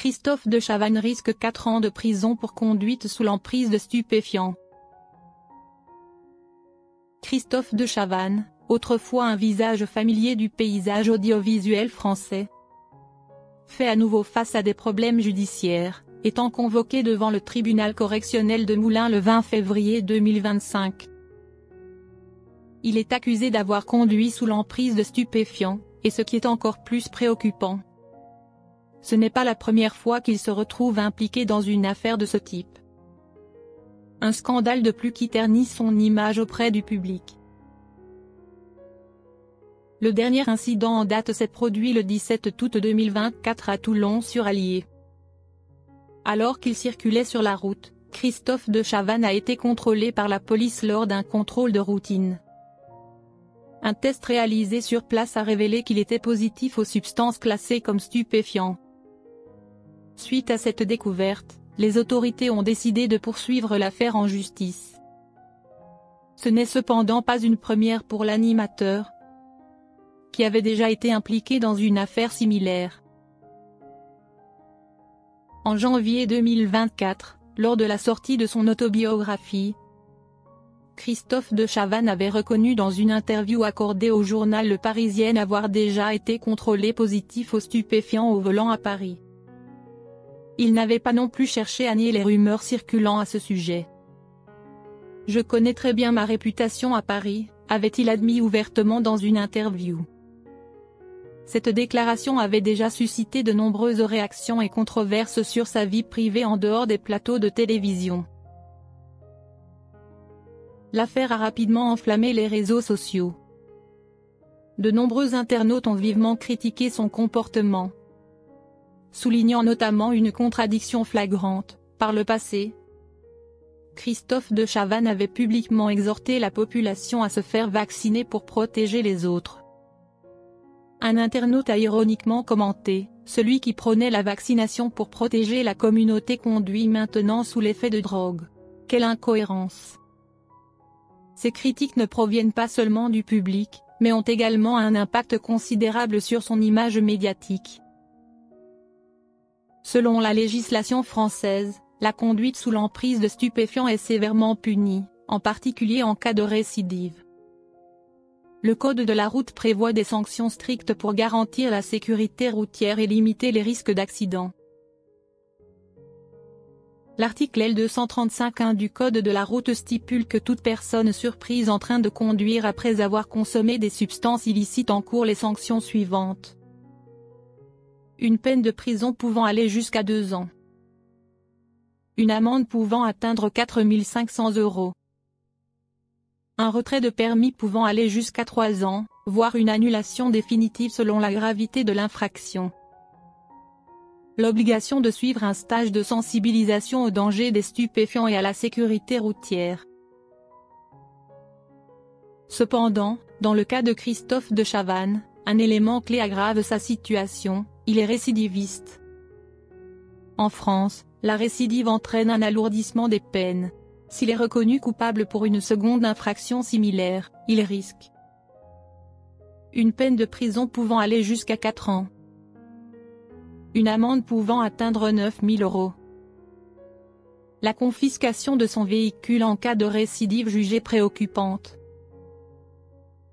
Christophe de Chavannes risque 4 ans de prison pour conduite sous l'emprise de stupéfiants. Christophe de Chavannes, autrefois un visage familier du paysage audiovisuel français, fait à nouveau face à des problèmes judiciaires, étant convoqué devant le tribunal correctionnel de Moulins le 20 février 2025. Il est accusé d'avoir conduit sous l'emprise de stupéfiants, et ce qui est encore plus préoccupant, ce n'est pas la première fois qu'il se retrouve impliqué dans une affaire de ce type. Un scandale de plus qui ternit son image auprès du public. Le dernier incident en date s'est produit le 17 août 2024 à Toulon-sur-Allier. Alors qu'il circulait sur la route, Christophe de Chavannes a été contrôlé par la police lors d'un contrôle de routine. Un test réalisé sur place a révélé qu'il était positif aux substances classées comme stupéfiants. Suite à cette découverte, les autorités ont décidé de poursuivre l'affaire en justice. Ce n'est cependant pas une première pour l'animateur, qui avait déjà été impliqué dans une affaire similaire. En janvier 2024, lors de la sortie de son autobiographie, Christophe de Chavannes avait reconnu dans une interview accordée au journal Le Parisien avoir déjà été contrôlé positif aux stupéfiants au volant à Paris. Il n'avait pas non plus cherché à nier les rumeurs circulant à ce sujet. « Je connais très bien ma réputation à Paris », avait-il admis ouvertement dans une interview. Cette déclaration avait déjà suscité de nombreuses réactions et controverses sur sa vie privée en dehors des plateaux de télévision. L'affaire a rapidement enflammé les réseaux sociaux. De nombreux internautes ont vivement critiqué son comportement, soulignant notamment une contradiction flagrante. Par le passé, Christophe de Chavannes avait publiquement exhorté la population à se faire vacciner pour protéger les autres. Un internaute a ironiquement commenté, « Celui qui prônait la vaccination pour protéger la communauté conduit maintenant sous l'effet de drogue. Quelle incohérence !» Ces critiques ne proviennent pas seulement du public, mais ont également un impact considérable sur son image médiatique. Selon la législation française, la conduite sous l'emprise de stupéfiants est sévèrement punie, en particulier en cas de récidive. Le Code de la route prévoit des sanctions strictes pour garantir la sécurité routière et limiter les risques d'accident. L'article L235-1 du Code de la route stipule que toute personne surprise en train de conduire après avoir consommé des substances illicites encourt les sanctions suivantes. Une peine de prison pouvant aller jusqu'à 2 ans. Une amende pouvant atteindre 4 500 €. Un retrait de permis pouvant aller jusqu'à 3 ans, voire une annulation définitive selon la gravité de l'infraction. L'obligation de suivre un stage de sensibilisation au danger des stupéfiants et à la sécurité routière. Cependant, dans le cas de Christophe de Chavannes, un élément clé aggrave sa situation, il est récidiviste. En France, la récidive entraîne un alourdissement des peines. S'il est reconnu coupable pour une seconde infraction similaire, il risque une peine de prison pouvant aller jusqu'à 4 ans. Une amende pouvant atteindre 9 000 €. La confiscation de son véhicule en cas de récidive jugée préoccupante.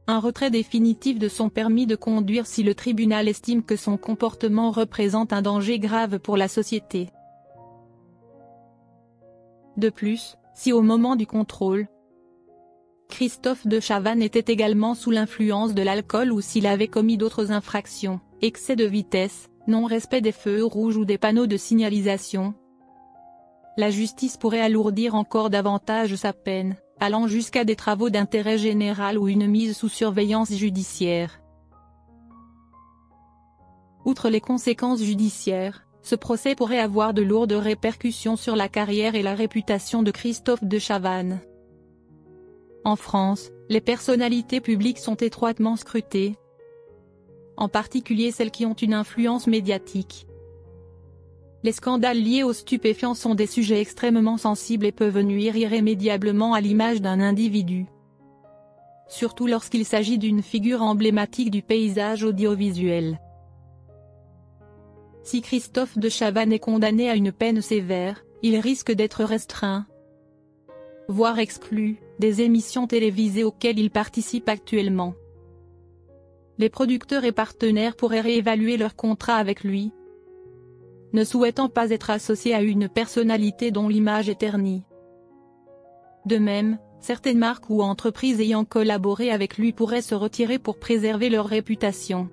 Un retrait définitif de son permis de conduire si le tribunal estime que son comportement représente un danger grave pour la société. De plus, si au moment du contrôle, Christophe de Chavannes était également sous l'influence de l'alcool ou s'il avait commis d'autres infractions, excès de vitesse, non-respect des feux rouges ou des panneaux de signalisation, la justice pourrait alourdir encore davantage sa peine, allant jusqu'à des travaux d'intérêt général ou une mise sous surveillance judiciaire. Outre les conséquences judiciaires, ce procès pourrait avoir de lourdes répercussions sur la carrière et la réputation de Christophe de Chavannes. En France, les personnalités publiques sont étroitement scrutées, en particulier celles qui ont une influence médiatique. Les scandales liés aux stupéfiants sont des sujets extrêmement sensibles et peuvent nuire irrémédiablement à l'image d'un individu, surtout lorsqu'il s'agit d'une figure emblématique du paysage audiovisuel. Si Christophe de Chavannes est condamné à une peine sévère, il risque d'être restreint, voire exclu, des émissions télévisées auxquelles il participe actuellement. Les producteurs et partenaires pourraient réévaluer leur contrat avec lui, ne souhaitant pas être associés à une personnalité dont l'image est ternie. De même, certaines marques ou entreprises ayant collaboré avec lui pourraient se retirer pour préserver leur réputation.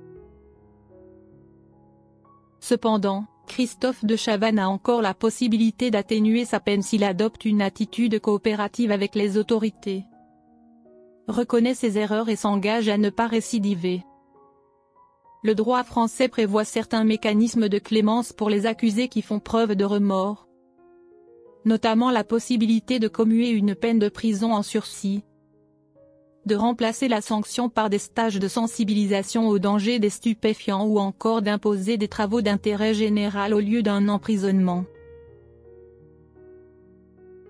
Cependant, Christophe de Chavannes a encore la possibilité d'atténuer sa peine s'il adopte une attitude coopérative avec les autorités, reconnaît ses erreurs et s'engage à ne pas récidiver. Le droit français prévoit certains mécanismes de clémence pour les accusés qui font preuve de remords, notamment la possibilité de commuer une peine de prison en sursis, de remplacer la sanction par des stages de sensibilisation au danger des stupéfiants ou encore d'imposer des travaux d'intérêt général au lieu d'un emprisonnement.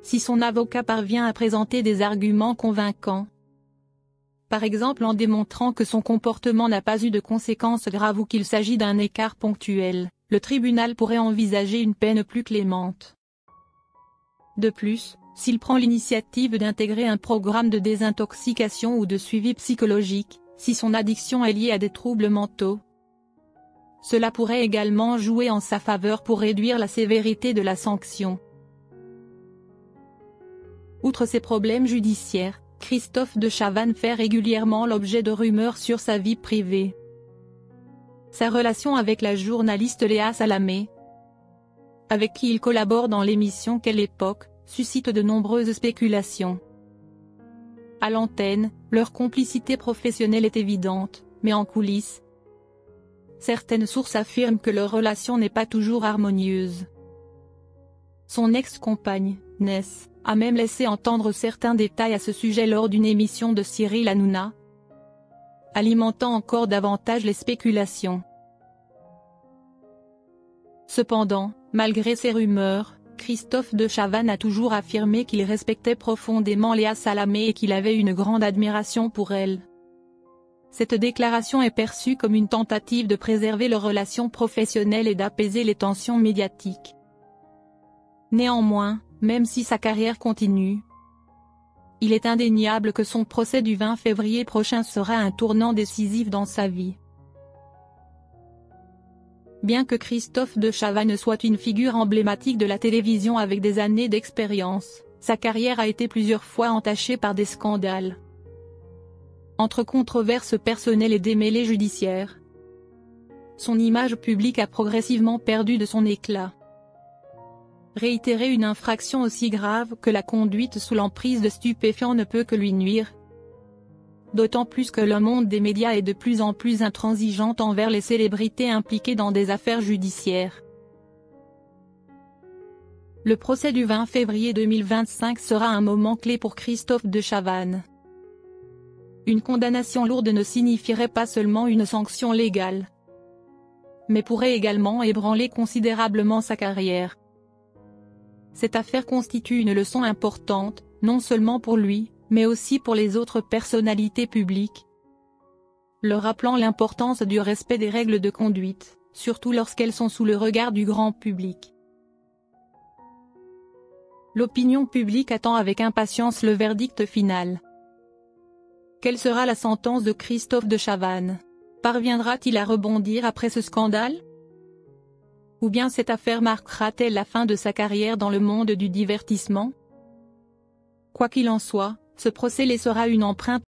Si son avocat parvient à présenter des arguments convaincants, par exemple en démontrant que son comportement n'a pas eu de conséquences graves ou qu'il s'agit d'un écart ponctuel, le tribunal pourrait envisager une peine plus clémente. De plus, s'il prend l'initiative d'intégrer un programme de désintoxication ou de suivi psychologique, si son addiction est liée à des troubles mentaux, cela pourrait également jouer en sa faveur pour réduire la sévérité de la sanction. Outre ses problèmes judiciaires, Christophe de Chavannes fait régulièrement l'objet de rumeurs sur sa vie privée. Sa relation avec la journaliste Léa Salamé, avec qui il collabore dans l'émission Quelle époque, suscite de nombreuses spéculations. À l'antenne, leur complicité professionnelle est évidente, mais en coulisses, certaines sources affirment que leur relation n'est pas toujours harmonieuse. Son ex-compagne, Ness, a même laissé entendre certains détails à ce sujet lors d'une émission de Cyril Hanouna, alimentant encore davantage les spéculations. Cependant, malgré ces rumeurs, Christophe de Chavannes a toujours affirmé qu'il respectait profondément Léa Salamé et qu'il avait une grande admiration pour elle. Cette déclaration est perçue comme une tentative de préserver leurs relations professionnelles et d'apaiser les tensions médiatiques. Néanmoins, même si sa carrière continue, il est indéniable que son procès du 20 février prochain sera un tournant décisif dans sa vie. Bien que Christophe de Chavannes soit une figure emblématique de la télévision avec des années d'expérience, sa carrière a été plusieurs fois entachée par des scandales. Entre controverses personnelles et démêlés judiciaires, son image publique a progressivement perdu de son éclat. Réitérer une infraction aussi grave que la conduite sous l'emprise de stupéfiants ne peut que lui nuire. D'autant plus que le monde des médias est de plus en plus intransigeant envers les célébrités impliquées dans des affaires judiciaires. Le procès du 20 février 2025 sera un moment clé pour Christophe de Chavannes. Une condamnation lourde ne signifierait pas seulement une sanction légale, mais pourrait également ébranler considérablement sa carrière. Cette affaire constitue une leçon importante, non seulement pour lui, mais aussi pour les autres personnalités publiques, leur rappelant l'importance du respect des règles de conduite, surtout lorsqu'elles sont sous le regard du grand public. L'opinion publique attend avec impatience le verdict final. Quelle sera la sentence de Christophe de Chavannes? Parviendra-t-il à rebondir après ce scandale? Ou bien cette affaire marquera-t-elle la fin de sa carrière dans le monde du divertissement? Quoi qu'il en soit, ce procès laissera une empreinte